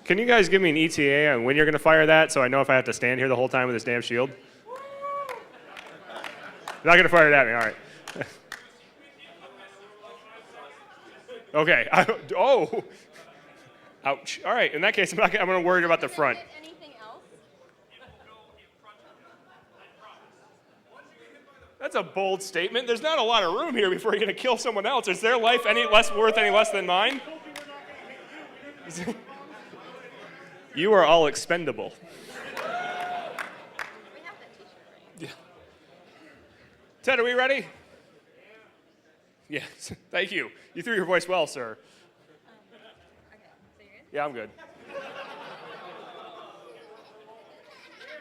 Can you guys give me an ETA on when you're going to fire that so I know if I have to stand here the whole time with this damn shield? You're not going to fire it at me, all right. Okay. Oh. Ouch. All right. In that case, I'm going to worry about the front. Anything else? That's a bold statement. There's not a lot of room here before you're going to kill someone else. Is their life any less than mine? You are all expendable. We have that t-shirt, right? Yeah. Ted, are we ready? Yes. Thank you. You threw your voice well, sir. Okay, so you're good? Yeah, I'm good.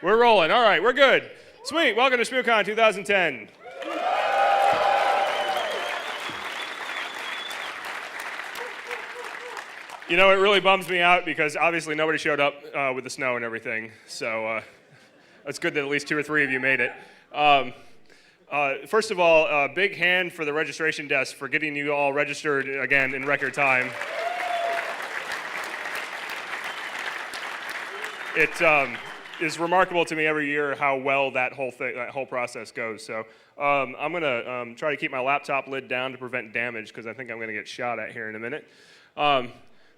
We're rolling. All right, we're good. Sweet. Welcome to Shmoocon 2010. You know, it really bums me out because obviously nobody showed up with the snow and everything. So it's good that at least 2 or 3 of you made it. First of all, a big hand for the registration desk for getting you all registered again in record time. It is remarkable to me every year how well that whole process goes. So I'm gonna try to keep my laptop lid down to prevent damage because I think I'm gonna get shot at here in a minute.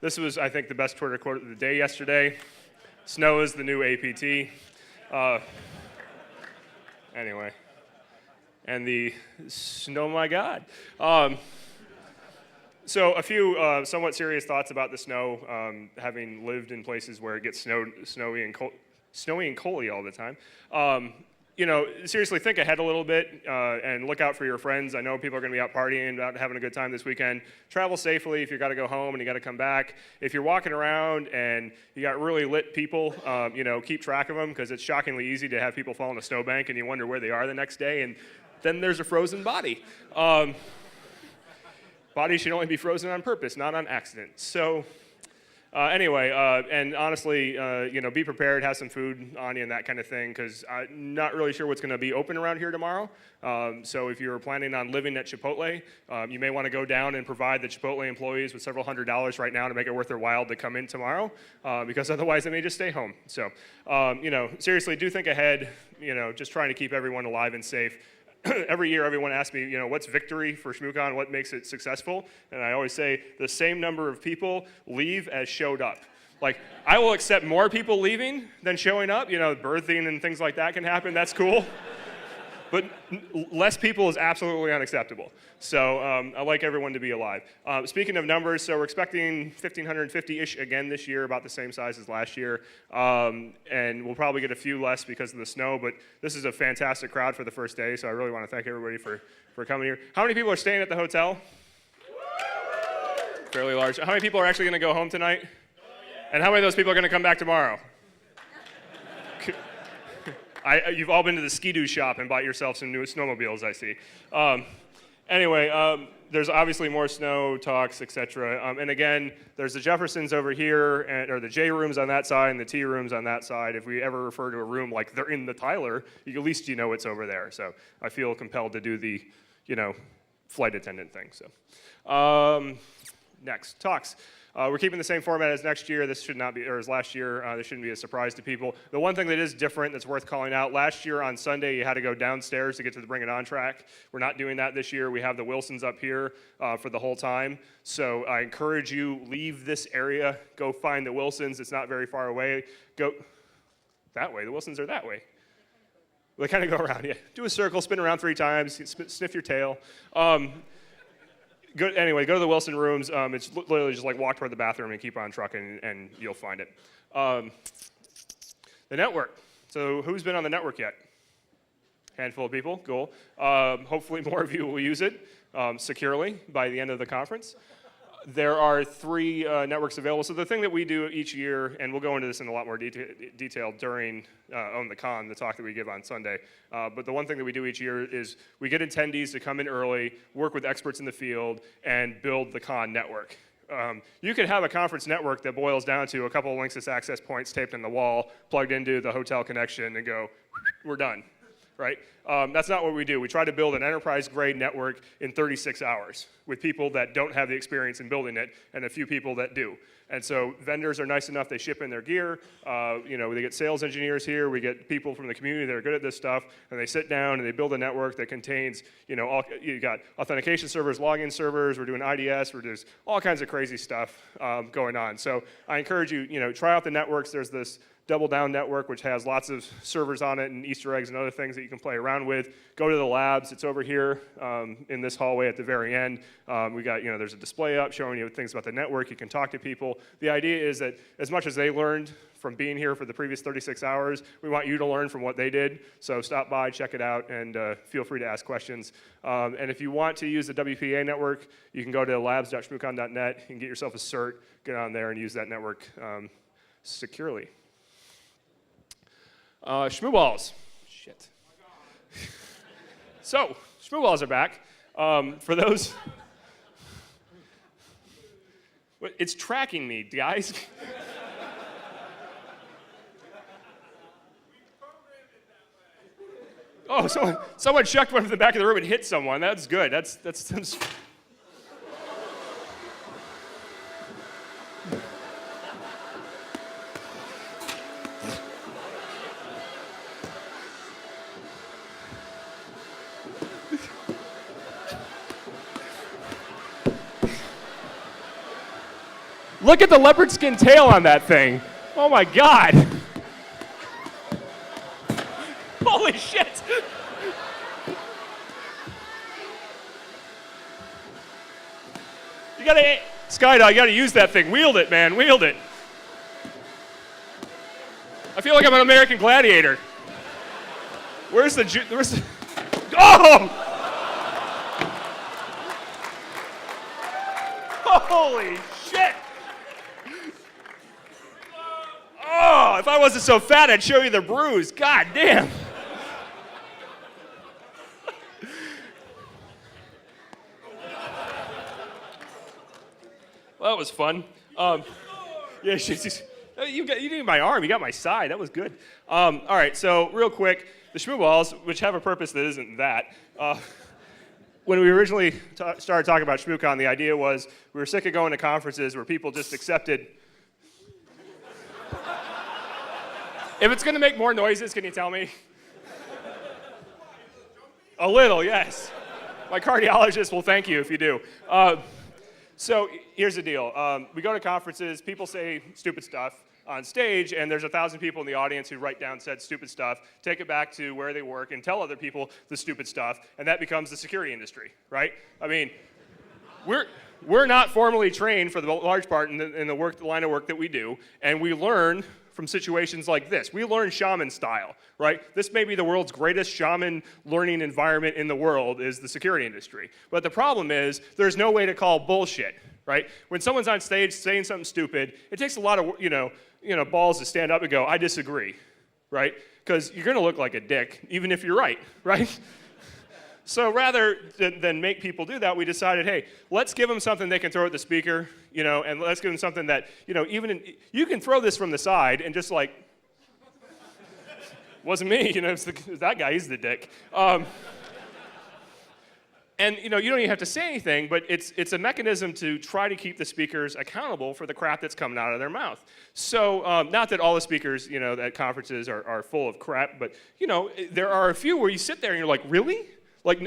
This was, I think, the best Twitter quote of the day yesterday. Snow is the new APT. Anyway. And the snow, my God. So a few somewhat serious thoughts about the snow, having lived in places where it gets snowy and coldy all the time. You know, seriously, think ahead a little bit and look out for your friends. I know people are going to be out partying, out having a good time this weekend. Travel safely if you got to go home and you got to come back. If you're walking around and you got really lit people, you know, keep track of them because it's shockingly easy to have people fall in a snowbank and you wonder where they are the next day. And then there's a frozen body. Bodies should only be frozen on purpose, not on accident. So anyway, and honestly, you know, be prepared, have some food on you and that kind of thing, because I'm not really sure what's going to be open around here tomorrow. So if you're planning on living at Chipotle, you may want to go down and provide the Chipotle employees with several $100s right now to make it worth their while to come in tomorrow, because otherwise they may just stay home. So, you know, seriously, do think ahead, you know, just trying to keep everyone alive and safe. Every year, everyone asks me, you know, what's victory for Shmoocon? What makes it successful? And I always say the same number of people leave as showed up. Like, I will accept more people leaving than showing up. You know, birthing and things like that can happen. That's cool. But less people is absolutely unacceptable. So I like everyone to be alive. Speaking of numbers, so we're expecting 1,550-ish again this year, about the same size as last year. And we'll probably get a few less because of the snow, but this is a fantastic crowd for the first day, so I really want to thank everybody for coming here. How many people are staying at the hotel? Fairly large. How many people are actually going to go home tonight? And how many of those people are going to come back tomorrow? You've all been to the Ski-Doo shop and bought yourself some new snowmobiles, I see. Anyway, there's obviously more snow talks, etc. And again, there's the Jeffersons over here, or the J rooms on that side and the T rooms on that side. If we ever refer to a room like they're in the Tyler, at least you know it's over there. So I feel compelled to do the, you know, flight attendant thing. So next, talks. We're keeping the same format as next year. This should not be, or as last year. This shouldn't be a surprise to people. The one thing that is different that's worth calling out, last year on Sunday you had to go downstairs to get to the Bring It On track. We're not doing that this year. We have the Wilsons up here for the whole time. So I encourage you, leave this area, go find the Wilsons. It's not very far away. Go that way. The Wilsons are that way. They kind of go around, yeah. Do a circle, spin around 3 times, sniff your tail. Anyway, go to the Wilson rooms. It's literally just like walk toward the bathroom and keep on trucking, and you'll find it. The network. So who's been on the network yet? Handful of people, cool. Hopefully more of you will use it securely by the end of the conference. There are 3 networks available. So the thing that we do each year, and we'll go into this in a lot more detail during On the Con, the talk that we give on Sunday, but the one thing that we do each year is we get attendees to come in early, work with experts in the field, and build the con network. You could have a conference network that boils down to a couple of Linksys access points taped in the wall, plugged into the hotel connection, and go, we're done, right? That's not what we do. We try to build an enterprise-grade network in 36 hours with people that don't have the experience in building it and a few people that do. And so vendors are nice enough, they ship in their gear. They get sales engineers here. We get people from the community that are good at this stuff, and they sit down and they build a network that contains, you got authentication servers, login servers, we're doing IDS, there's all kinds of crazy stuff going on. So I encourage you, try out the networks. There's this Double Down network, which has lots of servers on it and Easter eggs and other things that you can play around with. Go to the labs. It's over here in this hallway at the very end. We got, there's a display up showing you things about the network. You can talk to people. The idea is that as much as they learned from being here for the previous 36 hours, we want you to learn from what they did. So stop by, check it out, and feel free to ask questions. And if you want to use the WPA network, you can go to labs.shmoocon.net and get yourself a cert, get on there, and use that network securely. Shmooballs. Shit. So, Shmooballs are back. For those... It's tracking me, guys. Oh, someone chucked one from the back of the room and hit someone. That's good. That's Look at the leopard skin tail on that thing. Oh my God. Holy shit. Skydog, you gotta use that thing. Wield it, man, wield it. I feel like I'm an American Gladiator. Where's the oh! Holy shit. Oh, if I wasn't so fat, I'd show you the bruise. God damn. Well, that was fun. Yeah, you did my arm. You got my side. That was good. All right, so real quick, the Shmooballs, which have a purpose that isn't that. When we originally started talking about Shmoocon, the idea was we were sick of going to conferences where people just accepted. If it's going to make more noises, can you tell me? A little, yes. My cardiologist will thank you if you do. So here's the deal. We go to conferences, people say stupid stuff on stage, and there's 1,000 people in the audience who write down said stupid stuff, take it back to where they work, and tell other people the stupid stuff, and that becomes the security industry, right? I mean, we're not formally trained for the large part in the line of work that we do, and we learn from situations like this. We learn shaman style, right? This may be the world's greatest shaman learning environment in the world is the security industry. But the problem is there's no way to call bullshit, right? When someone's on stage saying something stupid, it takes a lot of balls to stand up and go, I disagree, right? Because you're going to look like a dick, even if you're right, right? So rather than make people do that, we decided, hey, let's give them something they can throw at the speaker, and let's give them something that, you can throw this from the side and just like, wasn't me, it's that guy, he's the dick. And you don't even have to say anything, but it's a mechanism to try to keep the speakers accountable for the crap that's coming out of their mouth. So not that all the speakers, at conferences are full of crap, but there are a few where you sit there and you're like, really? Like,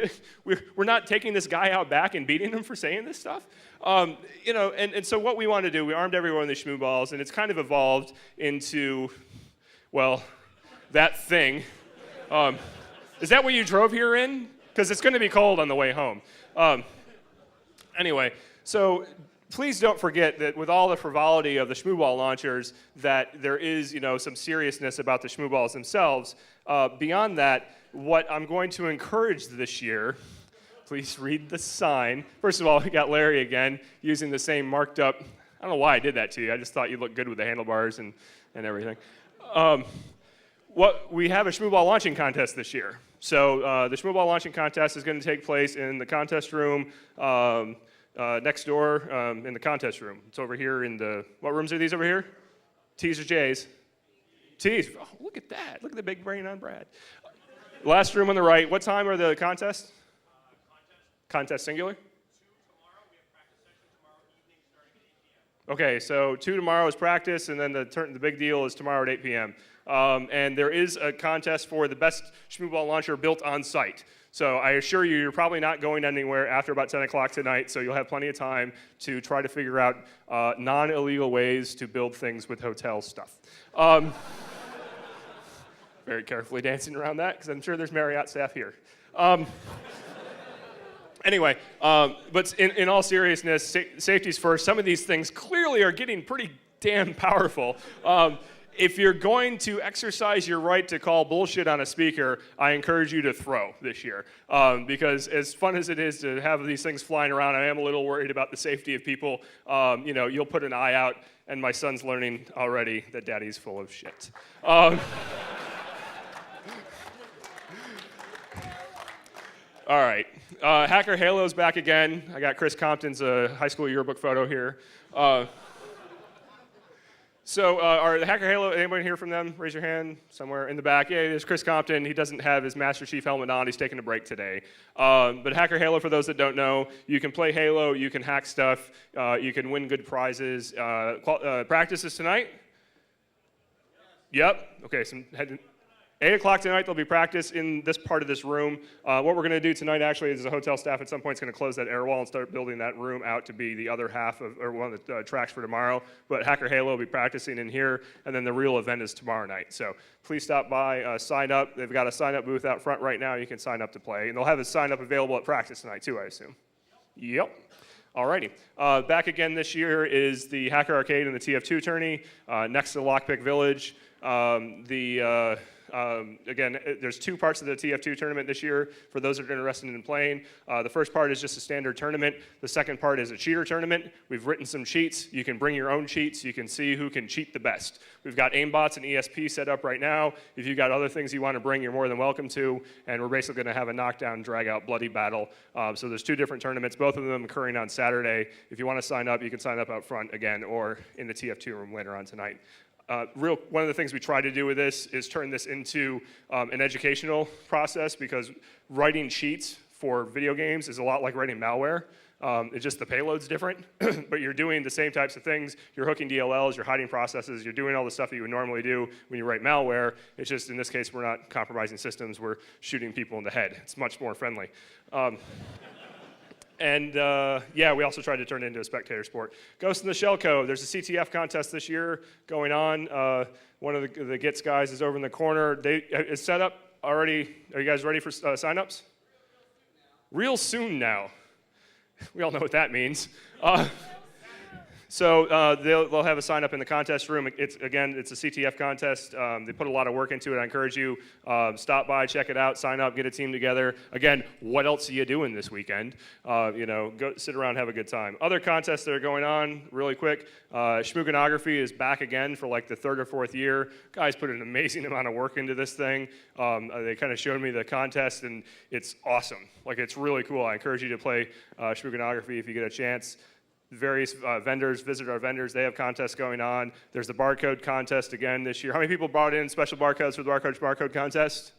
we're not taking this guy out back and beating him for saying this stuff? And so what we wanted to do, we armed everyone with Shmooballs, and it's kind of evolved into, well, that thing. Is that what you drove here in? Because it's going to be cold on the way home. Anyway, so please don't forget that with all the frivolity of the Shmooball launchers, that there is, some seriousness about the Shmooballs themselves. Beyond that, what I'm going to encourage this year, please read the sign. First of all, we got Larry again using the same marked up. I don't know why I did that to you. I just thought you looked good with the handlebars and everything. We have a Shmooball launching contest this year. So the Shmooball launching contest is going to take place in the contest room next door in the contest room. It's over here in the, what rooms are these over here? T's or J's? T's. Oh, look at that. Look at the big brain on Brad. Last room on the right. What time are the contests? Contest singular? Okay, so 2 tomorrow is practice, and then the big deal is tomorrow at 8 p.m. And there is a contest for the best Shmoocon launcher built on site. So I assure you, you're probably not going anywhere after about 10 o'clock tonight, so you'll have plenty of time to try to figure out non-illegal ways to build things with hotel stuff. Very carefully dancing around that, because I'm sure there's Marriott staff here. Anyway, but in all seriousness, safety's first. Some of these things clearly are getting pretty damn powerful. If you're going to exercise your right to call bullshit on a speaker, I encourage you to throw this year. Because as fun as it is to have these things flying around, I am a little worried about the safety of people. You'll put an eye out, and my son's learning already that daddy's full of shit. All right, Hacker Halo's back again. I got Chris Compton's high school yearbook photo here. Are the Hacker Halo, anybody hear from them? Raise your hand somewhere in the back. Yeah, there's Chris Compton. He doesn't have his Master Chief helmet on. He's taking a break today. But Hacker Halo, for those that don't know, you can play Halo, you can hack stuff, you can win good prizes. Practice is tonight? Yep. Okay, 8 o'clock tonight, there'll be practice in this part of this room. What we're going to do tonight, actually, is the hotel staff at some point is going to close that air wall and start building that room out to be the other half of, or one of the tracks for tomorrow. But Hacker Halo will be practicing in here, and then the real event is tomorrow night. So please stop by, sign up. They've got a sign-up booth out front right now. You can sign up to play. And they'll have a sign-up available at practice tonight, too, I assume. Yep. Alrighty. Back again this year is the Hacker Arcade and the TF2 tourney next to Lockpick Village. Again, there's 2 parts of the TF2 tournament this year for those that are interested in playing. The first part is just a standard tournament. The second part is a cheater tournament. We've written some cheats. You can bring your own cheats. You can see who can cheat the best. We've got aimbots and ESP set up right now. If you've got other things you want to bring, you're more than welcome to. And we're basically going to have a knockdown, drag-out, bloody battle. So there's 2 different tournaments, both of them occurring on Saturday. If you want to sign up, you can sign up out front again or in the TF2 room later on tonight. One of the things we try to do with this is turn this into an educational process, because writing cheats for video games is a lot like writing malware. It's just the payload's different, but you're doing the same types of things. You're hooking DLLs, you're hiding processes, you're doing all the stuff that you would normally do when you write malware. It's just, in this case, we're not compromising systems, we're shooting people in the head. It's much more friendly. Yeah, we also tried to turn it into a spectator sport. Ghost in the Shell Cove, there's a CTF contest this year going on. One of the GITS guys is over in the corner. It's set up already. Are you guys ready for signups? Real soon now. We all know what that means. So they'll have a sign up in the contest room. It's a CTF contest. They put a lot of work into it. I encourage you, stop by, check it out, sign up, get a team together. Again, what else are you doing this weekend? Go sit around, have a good time. Other contests that are going on, really quick. Shmooconography is back again for like the 3rd or 4th year. Guys put an amazing amount of work into this thing. They kind of showed me the contest, and it's awesome. Like, it's really cool. I encourage you to play Shmooconography if you get a chance. Various vendors, visit our vendors. They have contests going on. There's the barcode contest again this year. How many people brought in special barcodes for the barcode contest?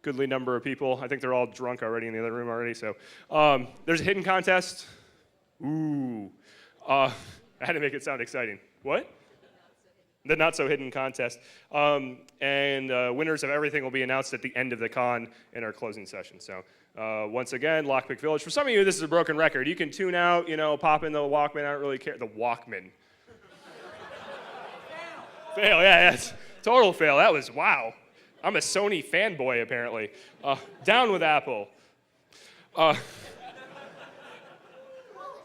Goodly number of people. I think they're all drunk already in the other room already. So there's a hidden contest. Ooh. I had to make it sound exciting. What? The not so hidden contest. Winners of everything will be announced at the end of the con in our closing session. So once again, Lockpick Village. For some of you, this is a broken record. You can tune out, pop in the Walkman. I don't really care. The Walkman. Fail, yeah, that's total fail. That was, wow. I'm a Sony fanboy, apparently. Down with Apple.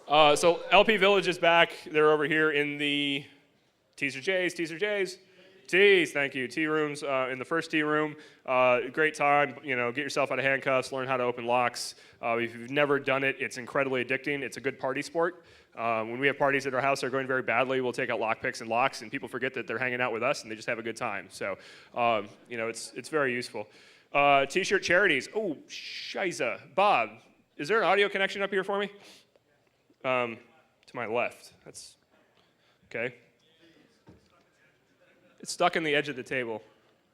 So LP Village is back. They're over here in the T's or J's. T's, thank you. Tea rooms in the first tea room. Great time. Get yourself out of handcuffs, learn how to open locks. If you've never done it, it's incredibly addicting. It's a good party sport. When we have parties at our house that are going very badly, we'll take out lockpicks and locks, and people forget that they're hanging out with us, and they just have a good time. So, it's very useful. T-shirt charities. Oh, shiza. Bob, is there an audio connection up here for me? To my left. That's okay. It's stuck in the edge of the table.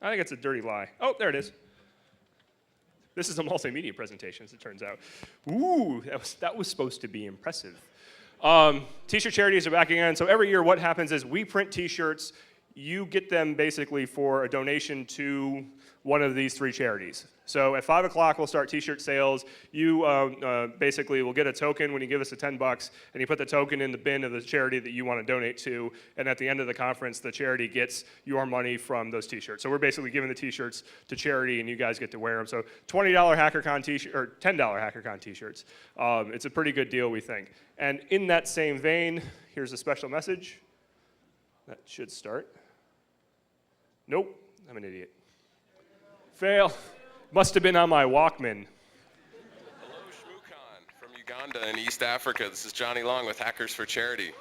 I think it's a dirty lie. Oh, there it is. This is a multimedia presentation, as it turns out. Ooh, that was supposed to be impressive. T-shirt charities are back again. So every year what happens is we print T-shirts. You get them basically for a donation to one of these 3 charities. So at 5 o'clock we'll start T-shirt sales. You basically will get a token when you give us the $10, and you put the token in the bin of the charity that you want to donate to, and at the end of the conference the charity gets your money from those T-shirts. So we're basically giving the T-shirts to charity, and you guys get to wear them. So $20 HackerCon T-shirt, or $10 HackerCon T-shirts. It's a pretty good deal, we think. And in that same vein, here's a special message. That should start. Nope, I'm an idiot. Fail. Must have been on my Walkman. Hello, Shmoocon from Uganda in East Africa. This is Johnny Long with Hackers for Charity.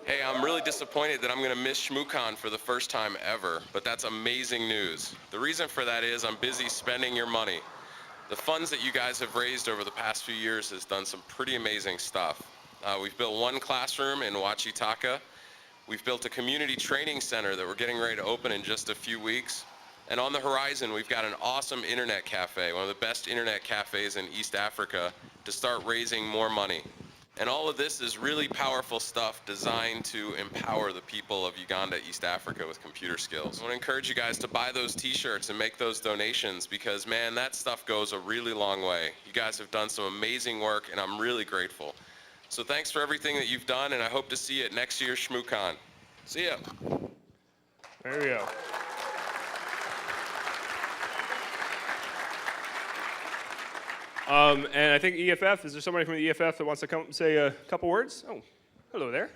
Hey, I'm really disappointed that I'm going to miss Shmoocon for the first time ever, but that's amazing news. The reason for that is I'm busy spending your money. The funds that you guys have raised over the past few years has done some pretty amazing stuff. We've built 1 classroom in Wachitaka. We've built a community training center that we're getting ready to open in just a few weeks. And on the horizon, we've got an awesome internet cafe, one of the best internet cafes in East Africa, to start raising more money. And all of this is really powerful stuff designed to empower the people of Uganda, East Africa with computer skills. I want to encourage you guys to buy those T-shirts and make those donations because, man, that stuff goes a really long way. You guys have done some amazing work, and I'm really grateful. So thanks for everything that you've done, and I hope to see you at next year's Shmoocon. See ya. There we go. And I think EFF, is there somebody from the EFF that wants to come say a couple words? Oh, hello there.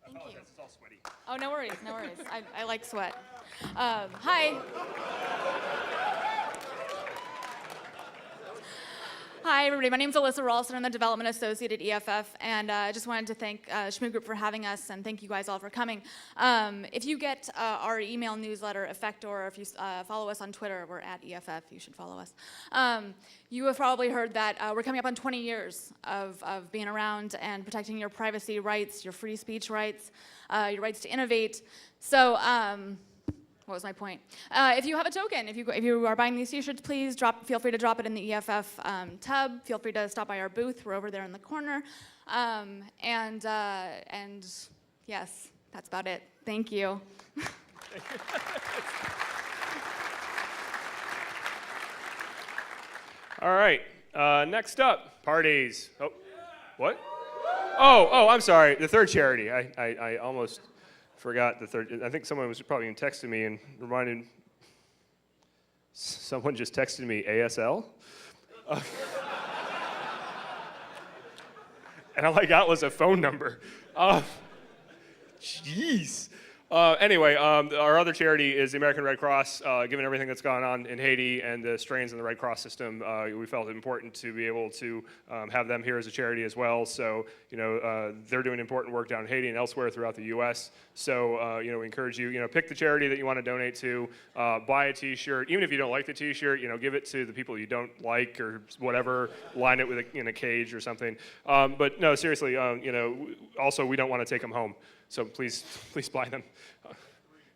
Thank you. It's all sweaty. Oh, no worries, no worries. I like sweat. Hi. Hi, everybody. My name is Alyssa Ralston. I'm the Development Associate at EFF, and I just wanted to thank Shmoo Group for having us, and thank you guys all for coming. If you get our email newsletter, Effect, or if you follow us on Twitter, we're at EFF. You should follow us. You have probably heard that we're coming up on 20 years of being around and protecting your privacy rights, your free speech rights, your rights to innovate. So. What was my point? If you have a token, if you are buying these T-shirts, please feel free to drop it in the EFF tub. Feel free to stop by our booth. We're over there in the corner. And yes, that's about it. Thank you. All right. Next up, parties. Oh, what? Oh, I'm sorry. The third charity. I almost forgot the third. I think someone was probably texting me and reminded. Someone just texted me ASL. And all I got was a phone number. Jeez. Anyway, our other charity is the American Red Cross. Given everything that's gone on in Haiti and the strains in the Red Cross system, we felt it important to be able to have them here as a charity as well. So, they're doing important work down in Haiti and elsewhere throughout the U.S. So, we encourage you, pick the charity that you want to donate to, buy a T-shirt. Even if you don't like the T-shirt, give it to the people you don't like or whatever. Line it with in a cage or something. But no, seriously, also we don't want to take them home. So please buy them.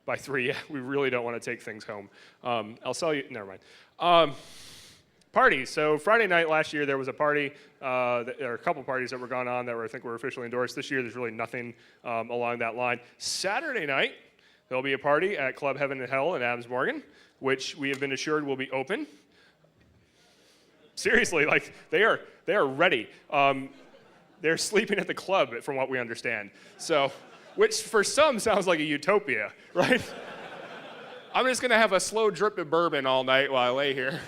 Buy 3, yeah. We really don't want to take things home. I'll sell you, never mind. Parties. So Friday night last year there was a party. There are a couple parties that were going on that I think were officially endorsed. This year there's really nothing along that line. Saturday night there'll be a party at Club Heaven and Hell in Adams Morgan, which we have been assured will be open. Seriously, like they are ready. They're sleeping at the club from what we understand. So. Which for some sounds like a utopia, right? I'm just gonna have a slow drip of bourbon all night while I lay here.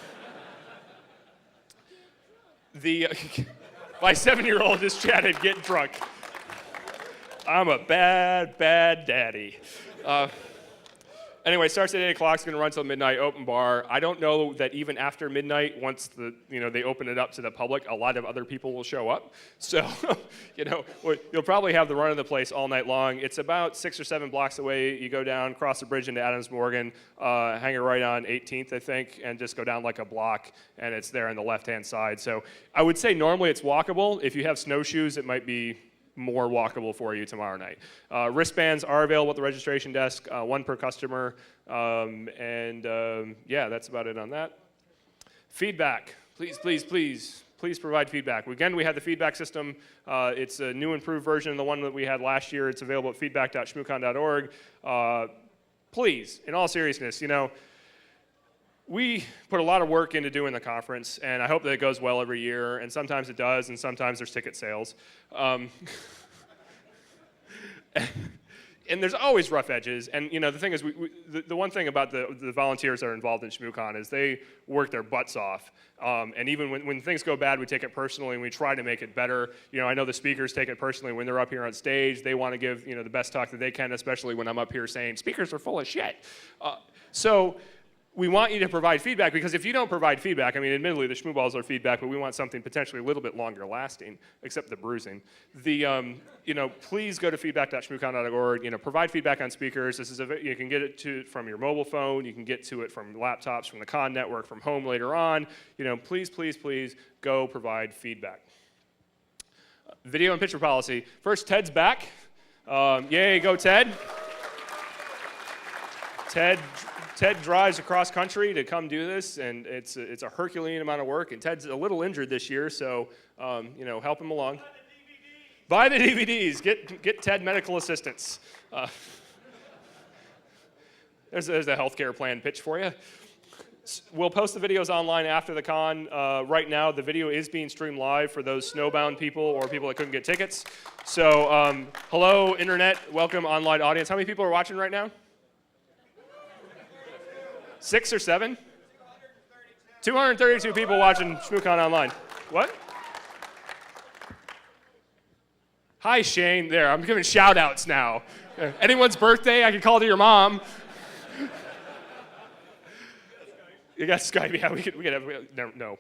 My 7-year-old just chatted, get drunk. I'm a bad, bad daddy. Anyway, starts at 8 o'clock, it's gonna run till midnight, open bar. I don't know that even after midnight, once they open it up to the public, a lot of other people will show up. So, you'll probably have the run of the place all night long. It's about 6 or 7 blocks away. You go down, cross the bridge into Adams Morgan, hang a right on 18th, I think, and just go down like a block, and it's there on the left-hand side. So I would say normally it's walkable. If you have snowshoes, it might be more walkable for you tomorrow night. Wristbands are available at the registration desk, 1 per customer, yeah, that's about it on that. Feedback. Please, please, please. Please provide feedback. Again, we have the feedback system. It's a new improved version of the one that we had last year. It's available at feedback.shmoocon.org. Please, in all seriousness, we put a lot of work into doing the conference, and I hope that it goes well every year, and sometimes it does, and sometimes there's ticket sales. And there's always rough edges, and the thing is, the one thing about the volunteers that are involved in Shmoocon is they work their butts off, and even when things go bad, we take it personally and we try to make it better. I know the speakers take it personally when they're up here on stage. They want to give the best talk that they can, especially when I'm up here saying speakers are full of shit. So we want you to provide feedback, because if you don't provide feedback, admittedly the schmooballs are feedback, but we want something potentially a little bit longer lasting, except the bruising. Please go to feedback.shmoocon.org. Provide feedback on speakers. You can get it from your mobile phone. You can get to it from laptops, from the Con network, from home later on. Please, please, please go provide feedback. Video and picture policy. First, Ted's back. Yay, go Ted. Ted drives across country to come do this, and it's a Herculean amount of work, and Ted's a little injured this year, so help him along. Buy the DVDs. Get Ted medical assistance. There's a healthcare plan pitch for you. We'll post the videos online after the con. Right now, the video is being streamed live for those snowbound people or people that couldn't get tickets. So, hello, internet. Welcome, online audience. How many people are watching right now? 6 or 7? 232 people watching Shmoocon online. What? Hi, Shane. There, I'm giving shout-outs now. Anyone's birthday, I can call to your mom. You got Skype. Yeah, we could have, no.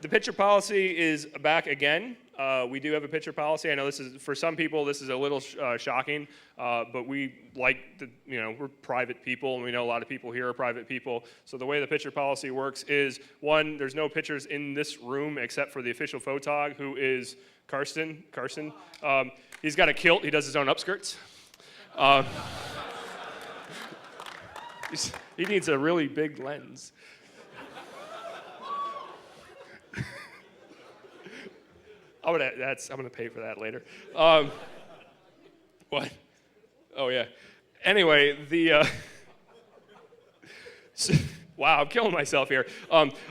The picture policy is back again. We do have a picture policy. I know for some people, this is a little shocking, but we we're private people, and we know a lot of people here are private people. So the way the picture policy works is, one, there's no pictures in this room except for the official photog, who is Carson. He's got a kilt. He does his own upskirts. He needs a really big lens. I'm gonna pay for that later. What? Oh yeah. Anyway, wow, I'm killing myself here.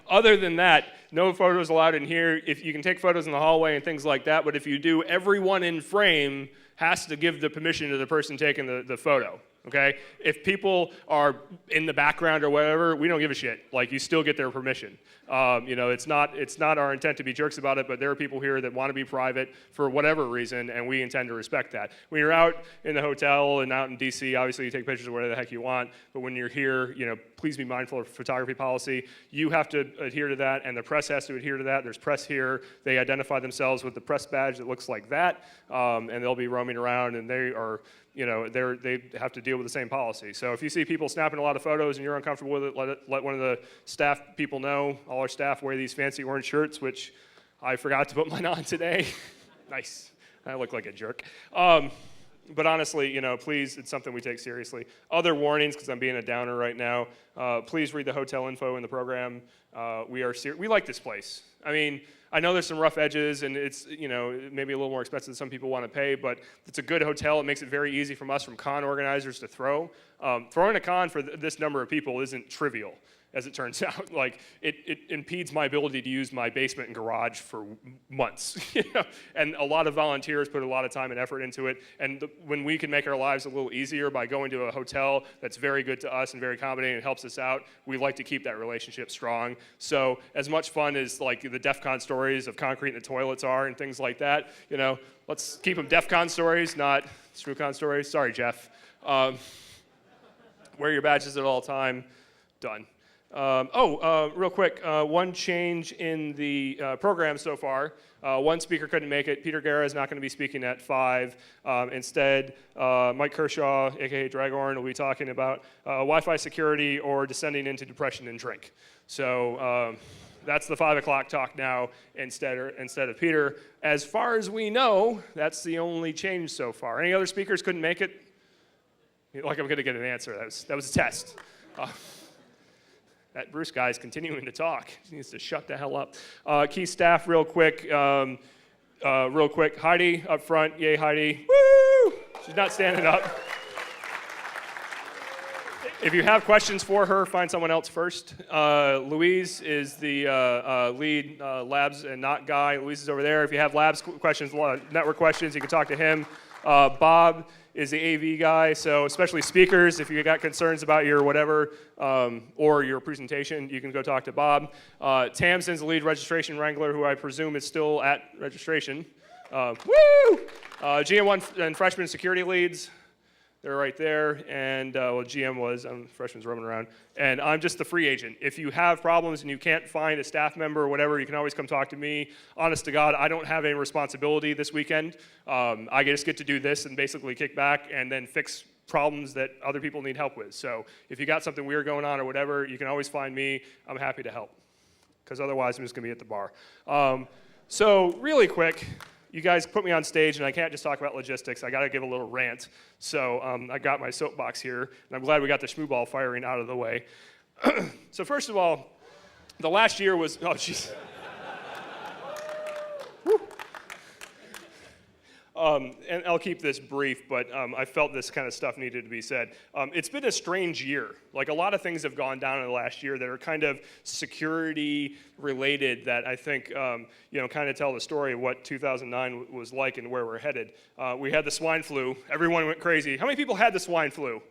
Other than that, no photos allowed in here. If you can take photos in the hallway and things like that, but if you do, everyone in frame has to give the permission to the person taking the photo. Okay? If people are in the background or whatever, we don't give a shit. You still get their permission. It's not our intent to be jerks about it, but there are people here that want to be private for whatever reason, and we intend to respect that. When you're out in the hotel and out in DC, obviously you take pictures of whatever the heck you want, but when you're here, please be mindful of photography policy. You have to adhere to that, and the press has to adhere to that. There's press here. They identify themselves with the press badge that looks like that, and they'll be roaming around, and they are they have to deal with the same policy. So if you see people snapping a lot of photos and you're uncomfortable with it, let one of the staff people know. All our staff wear these fancy orange shirts, which I forgot to put mine on today. Nice. I look like a jerk. But honestly, please, it's something we take seriously. Other warnings, because I'm being a downer right now, please read the hotel info in the program. We like this place. I know there's some rough edges, and it's maybe a little more expensive than some people want to pay, but it's a good hotel. It makes it very easy from us, from con organizers, to throw. Throwing a con for this number of people isn't trivial, as it turns out. It impedes my ability to use my basement and garage for months. And a lot of volunteers put a lot of time and effort into it. And when we can make our lives a little easier by going to a hotel that's very good to us and very accommodating and helps us out, we like to keep that relationship strong. So as much fun as the DEF CON stories of concrete in the toilets are and things like that, let's keep them DEF CON stories, not Shmoocon stories. Sorry, Jeff. Wear your badges at all time. Done. Real quick, one change in the program so far. One speaker couldn't make it. Peter Guerra is not going to be speaking at 5. Instead, Mike Kershaw, aka Dragorn, will be talking about Wi-Fi security or descending into depression and drink. So that's the 5 o'clock talk now instead of Peter. As far as we know, that's the only change so far. Any other speakers couldn't make it? Like I'm going to get an answer. That was a test. That Bruce guy is continuing to talk. He needs to shut the hell up. Key staff, real quick. Heidi up front. Yay, Heidi. Woo! She's not standing up. If you have questions for her, find someone else first. Louise is the lead labs and NOC guy. Louise is over there. If you have labs questions, network questions, you can talk to him. Bob is the AV guy, so especially speakers, if you got concerns about your whatever or your presentation, you can go talk to Bob. Tamsin's the lead registration wrangler, who I presume is still at registration. Woo! GM1 and freshman security leads. They're right there, and well, GM was, freshman's roaming around, and I'm just the free agent. If you have problems and you can't find a staff member or whatever, you can always come talk to me. Honest to God, I don't have any responsibility this weekend. I just get to do this and basically kick back and then fix problems that other people need help with. So if you got something weird going on or whatever, you can always find me. I'm happy to help, because otherwise I'm just gonna be at the bar. So really quick, you guys put me on stage, and I can't just talk about logistics. I got to give a little rant. So I got my soapbox here, and I'm glad we got the Shmoo firing out of the way. So first of all, the last year was, oh, jeez. And I'll keep this brief, but I felt this kind of stuff needed to be said. It's been a strange year. Like, a lot of things have gone down in the last year that are kind of security related that I think, kind of tell the story of what 2009 was like and where we're headed. We had the swine flu. Everyone went crazy. How many people had the swine flu?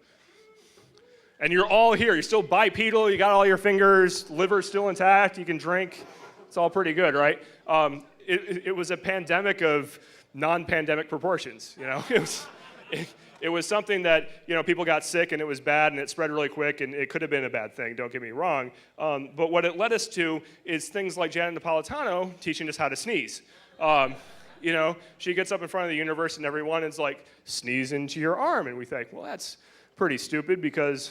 And you're all here. You're still bipedal. You got all your fingers. Liver's still intact. You can drink. It's all pretty good, right? It was a pandemic of non-pandemic proportions, It was something that, people got sick and it was bad and it spread really quick, and it could have been a bad thing, don't get me wrong. But what it led us to is things like Janet Napolitano teaching us how to sneeze. She gets up in front of the universe and everyone is like, sneeze into your arm. And we think, well, that's pretty stupid because,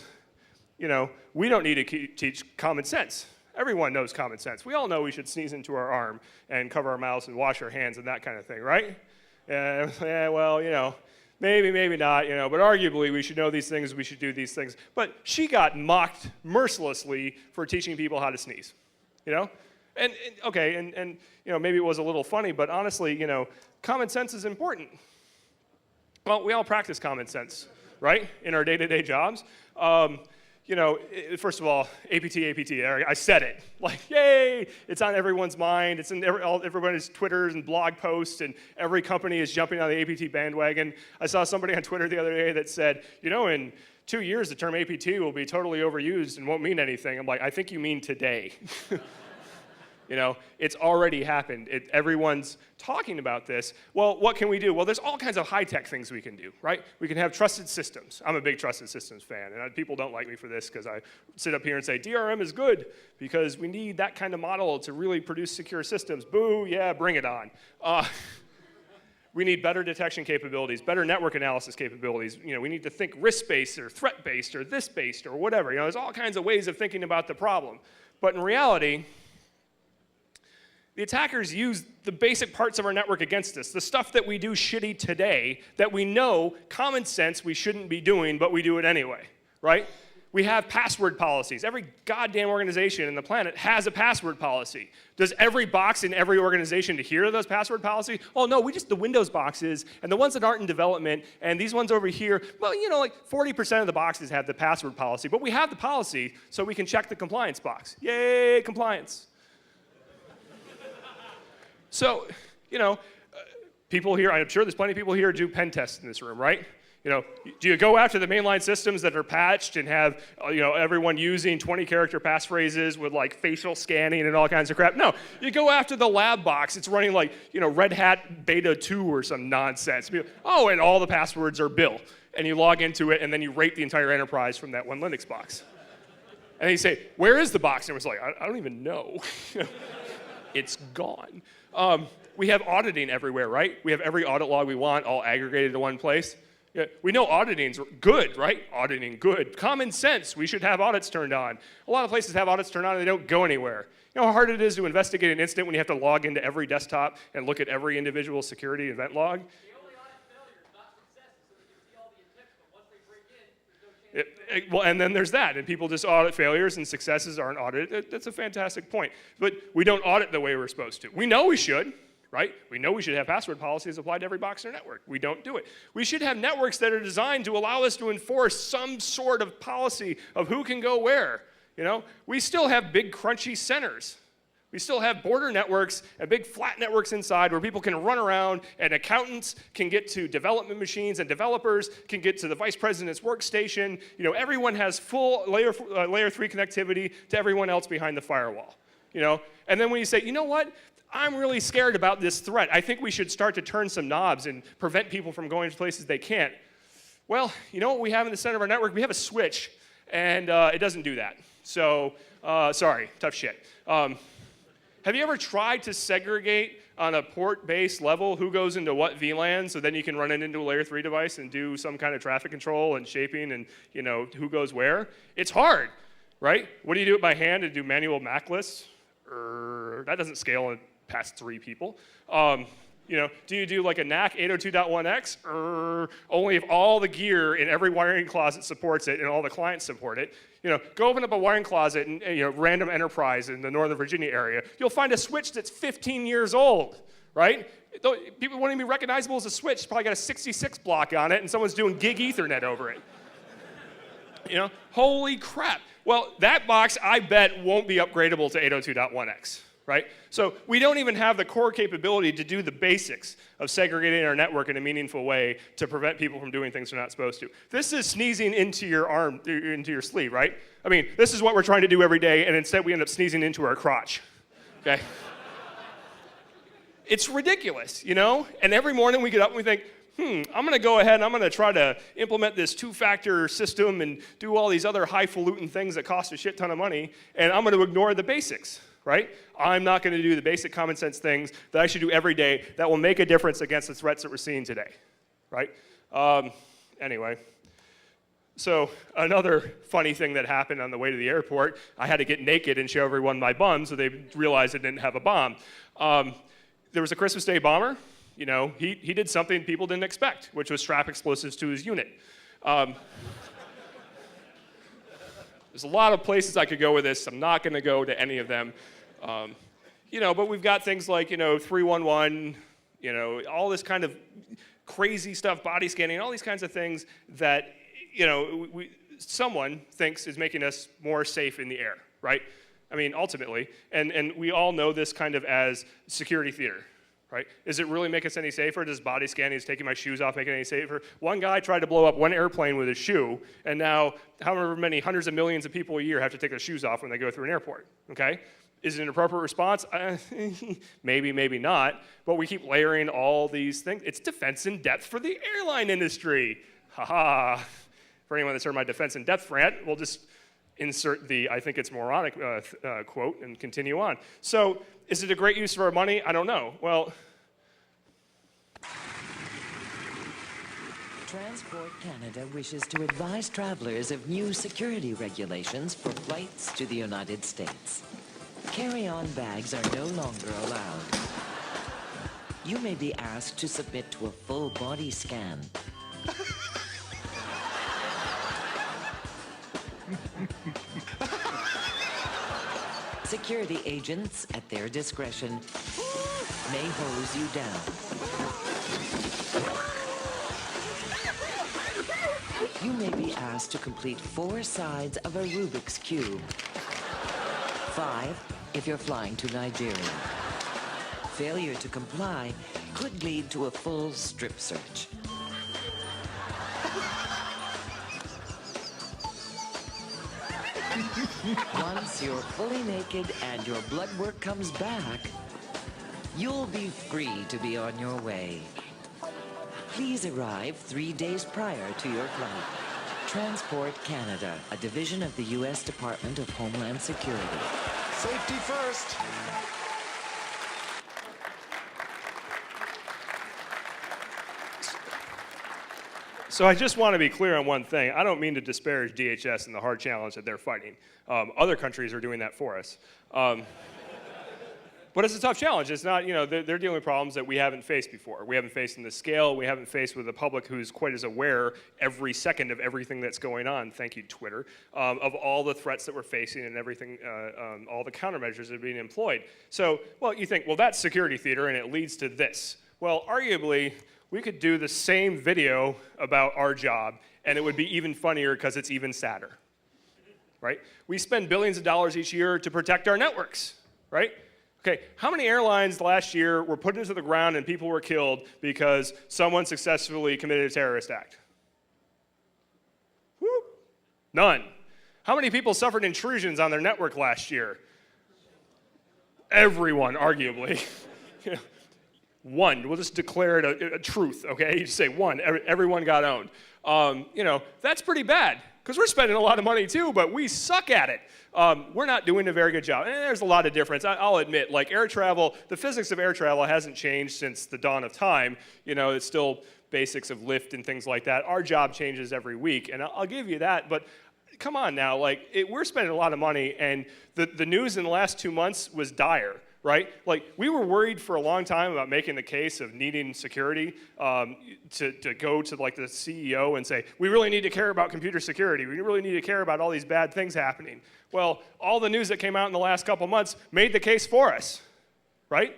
we don't need to teach common sense. Everyone knows common sense. We all know we should sneeze into our arm and cover our mouths and wash our hands and that kind of thing, right? Well, maybe not, but arguably we should know these things, we should do these things. But she got mocked mercilessly for teaching people how to sneeze, And maybe it was a little funny, but honestly, common sense is important. Well, we all practice common sense, right, in our day-to-day jobs. First of all, APT, I said it. Like, yay, it's on everyone's mind. It's in everybody's Twitters and blog posts, and every company is jumping on the APT bandwagon. I saw somebody on Twitter the other day that said, in 2 years, the term APT will be totally overused and won't mean anything. I'm like, I think you mean today. It's already happened. Everyone's talking about this. Well, what can we do? Well, there's all kinds of high-tech things we can do, right? We can have trusted systems. I'm a big trusted systems fan, and people don't like me for this because I sit up here and say, DRM is good because we need that kind of model to really produce secure systems. Boo, yeah, bring it on. We need better detection capabilities, better network analysis capabilities. We need to think risk-based or threat-based or this-based or whatever. There's all kinds of ways of thinking about the problem. But in reality, the attackers use the basic parts of our network against us, the stuff that we do shitty today that we know, common sense, we shouldn't be doing, but we do it anyway, right? We have password policies. Every goddamn organization on the planet has a password policy. Does every box in every organization adhere to those password policies? Oh no, the Windows boxes, and the ones that aren't in development, and these ones over here, well, like 40% of the boxes have the password policy, but we have the policy so we can check the compliance box. Yay, compliance. So, people here, I'm sure there's plenty of people here who do pen tests in this room, right? Do you go after the mainline systems that are patched and have, everyone using 20-character passphrases with like facial scanning and all kinds of crap? No, you go after the lab box. It's running like, Red Hat Beta 2 or some nonsense. Oh, and all the passwords are Bill. And you log into it, and then you rate the entire enterprise from that one Linux box. And then you say, where is the box? And it was like, I don't even know. It's gone. We have auditing everywhere, right? We have every audit log we want all aggregated to one place. Yeah, we know auditing's good, right? Auditing, good. Common sense, we should have audits turned on. A lot of places have audits turned on and they don't go anywhere. You know how hard it is to investigate an incident when you have to log into every desktop and look at every individual security event log? The only audit failure is not successes, so they can see all the attempts, but once they break in, there's no chance Well, and then there's that, and people just audit failures and successes aren't audited. That's a fantastic point. But we don't audit the way we're supposed to. We know we should, right? We know we should have password policies applied to every box in our network. We don't do it. We should have networks that are designed to allow us to enforce some sort of policy of who can go where. You know, we still have big crunchy centers. We still have border networks and big flat networks inside where people can run around and accountants can get to development machines and developers can get to the vice president's workstation. You know, everyone has full layer 3 connectivity to everyone else behind the firewall. You know, and then when you say, you know what, I'm really scared about this threat. I think we should start to turn some knobs and prevent people from going to places they can't. Well, you know what we have in the center of our network? We have a switch, and it doesn't do that. So, sorry, tough shit. Have you ever tried to segregate on a port-based level who goes into what VLAN so then you can run it into a layer 3 device and do some kind of traffic control and shaping and, you know, who goes where? It's hard, right? What do you do it by hand and do manual MAC lists? That doesn't scale past 3 people. You know, do you do like a NAC 802.1x? Only if all the gear in every wiring closet supports it and all the clients support it. You know, go open up a wiring closet in, you know, random enterprise in the Northern Virginia area. You'll find a switch that's 15 years old, right? People won't even be recognizable as a switch. It's probably got a 66 block on it and someone's doing gig Ethernet over it. You know, holy crap. Well, that box, I bet, won't be upgradable to 802.1x. Right? So we don't even have the core capability to do the basics of segregating our network in a meaningful way to prevent people from doing things they're not supposed to. This is sneezing into your arm, into your sleeve, right? I mean, this is what we're trying to do every day, and instead we end up sneezing into our crotch, okay? It's ridiculous, you know? And every morning we get up and we think, I'm going to go ahead and I'm going to try to implement this 2-factor system and do all these other highfalutin things that cost a shit ton of money, and I'm going to ignore the basics. Right? I'm not going to do the basic common sense things that I should do every day that will make a difference against the threats that we're seeing today. Right? Anyway, so another funny thing that happened on the way to the airport, I had to get naked and show everyone my bum so they realized I didn't have a bomb. There was a Christmas Day bomber. You know, he did something people didn't expect, which was strap explosives to his unit. There's a lot of places I could go with this. I'm not going to go to any of them. You know, but we've got things like, you know, 311, you know, all this kind of crazy stuff, body scanning, all these kinds of things that, you know, someone thinks is making us more safe in the air, right? I mean, ultimately. And we all know this kind of as security theater. Right? Does it really make us any safer? Does body scanning, is taking my shoes off, make it any safer? One guy tried to blow up one airplane with his shoe, and now however many hundreds of millions of people a year have to take their shoes off when they go through an airport, okay? Is it an appropriate response? Maybe, maybe not, but we keep layering all these things. It's defense in depth for the airline industry. Ha-ha. For anyone that's heard my defense in depth rant, we'll just insert the I think it's moronic quote and continue on. So is it a great use of our money? I don't know. Well, Transport Canada wishes to advise travelers of new security regulations for flights to the United States. Carry-on bags are no longer allowed. You may be asked to submit to a full body scan. Security agents, at their discretion, may hose you down. You may be asked to complete 4 sides of a Rubik's Cube. 5 if you're flying to Nigeria. Failure to comply could lead to a full strip search. Once you're fully naked and your blood work comes back, you'll be free to be on your way. Please arrive 3 days prior to your flight. Transport Canada, a division of the U.S. Department of Homeland Security. Safety first. So I just want to be clear on one thing. I don't mean to disparage DHS and the hard challenge that they're fighting. Other countries are doing that for us. But it's a tough challenge. It's not, they're dealing with problems that we haven't faced before. We haven't faced in this scale. We haven't faced with a public who's quite as aware every second of everything that's going on, thank you, Twitter, of all the threats that we're facing and everything, all the countermeasures that are being employed. So, well, you think, well, that's security theater and it leads to this. Well, arguably, we could do the same video about our job and it would be even funnier because it's even sadder, right? We spend billions of dollars each year to protect our networks, right? Okay, how many airlines last year were put into the ground and people were killed because someone successfully committed a terrorist act? Whoop. None. How many people suffered intrusions on their network last year? Everyone, arguably. One. We'll just declare it a truth, okay? You just say one. Everyone got owned. That's pretty bad because we're spending a lot of money too, but we suck at it. We're not doing a very good job. And there's a lot of difference. I'll admit, like air travel, the physics of air travel hasn't changed since the dawn of time. It's still basics of lift and things like that. Our job changes every week, and I'll give you that, but come on now, we're spending a lot of money, and the news in the last 2 months was dire, right? We were worried for a long time about making the case of needing security to go to the CEO and say, we really need to care about computer security. We really need to care about all these bad things happening. Well, all the news that came out in the last couple months made the case for us, right?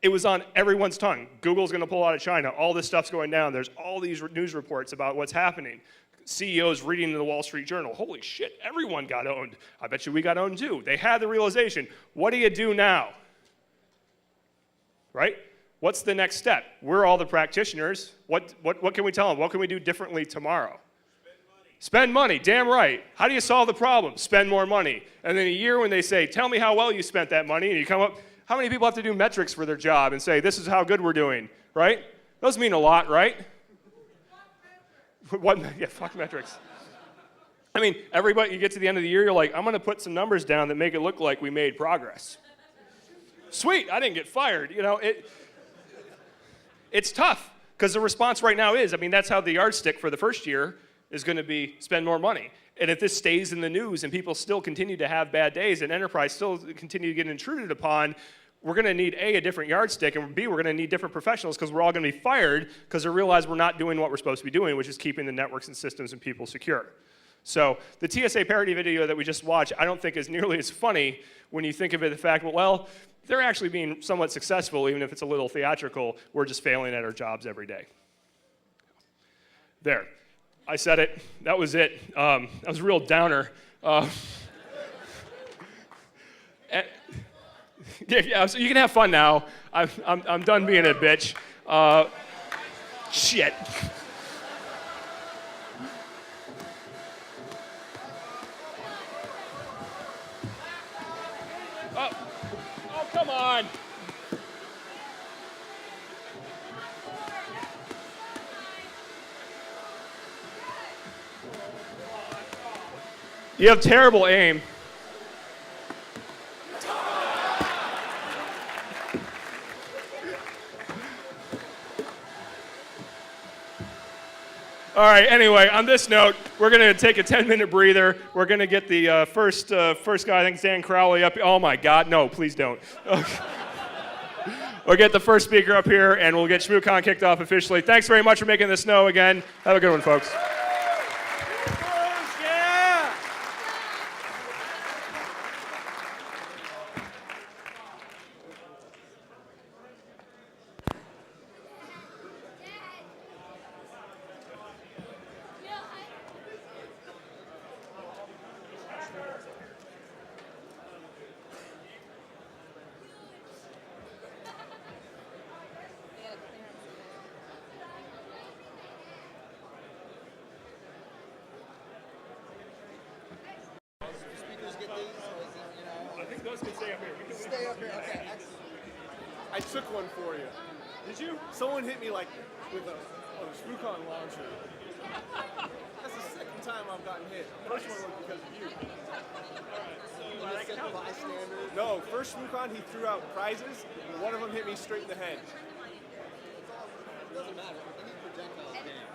It was on everyone's tongue. Google's going to pull out of China. All this stuff's going down. There's all these news reports about what's happening. CEOs reading the Wall Street Journal. Holy shit, everyone got owned. I bet you we got owned too. They had the realization. What do you do now? Right? What's the next step? We're all the practitioners. What can we tell them? What can we do differently tomorrow? Spend money, damn right. How do you solve the problem? Spend more money. And then a year when they say, tell me how well you spent that money, and you come up, how many people have to do metrics for their job and say, this is how good we're doing, right? Those mean a lot, right? Fuck metrics. I mean, everybody, you get to the end of the year, you're like, I'm going to put some numbers down that make it look like we made progress. Sweet, I didn't get fired. It's tough because the response right now is, that's how the yardstick for the first year is going to be spend more money. And if this stays in the news and people still continue to have bad days and enterprise still continue to get intruded upon, we're going to need a different yardstick, and B, we're going to need different professionals because we're all going to be fired because they realize we're not doing what we're supposed to be doing, which is keeping the networks and systems and people secure. So the TSA parody video that we just watched, I don't think is nearly as funny when you think of it the fact, well, they're actually being somewhat successful, even if it's a little theatrical. We're just failing at our jobs every day. There. I said it. That was it. That was a real downer. Yeah, so you can have fun now. I'm done being a bitch. Shit. Oh, come on. You have terrible aim. All right, anyway, on this note, we're going to take a 10-minute breather. We're going to get the first guy, I think Dan Crowley, up. Oh, my God, no, please don't. We'll get the first speaker up here, and we'll get Shmoocon kicked off officially. Thanks very much for making the snow again. Have a good one, folks. Stay up here. Okay. I took one for you. Did you? Someone hit me with a Shmoocon launcher. That's the second time I've gotten hit. First one was because of you. No, first Shmoocon he threw out prizes, and one of them hit me straight in the head. Doesn't matter. Any projectile game.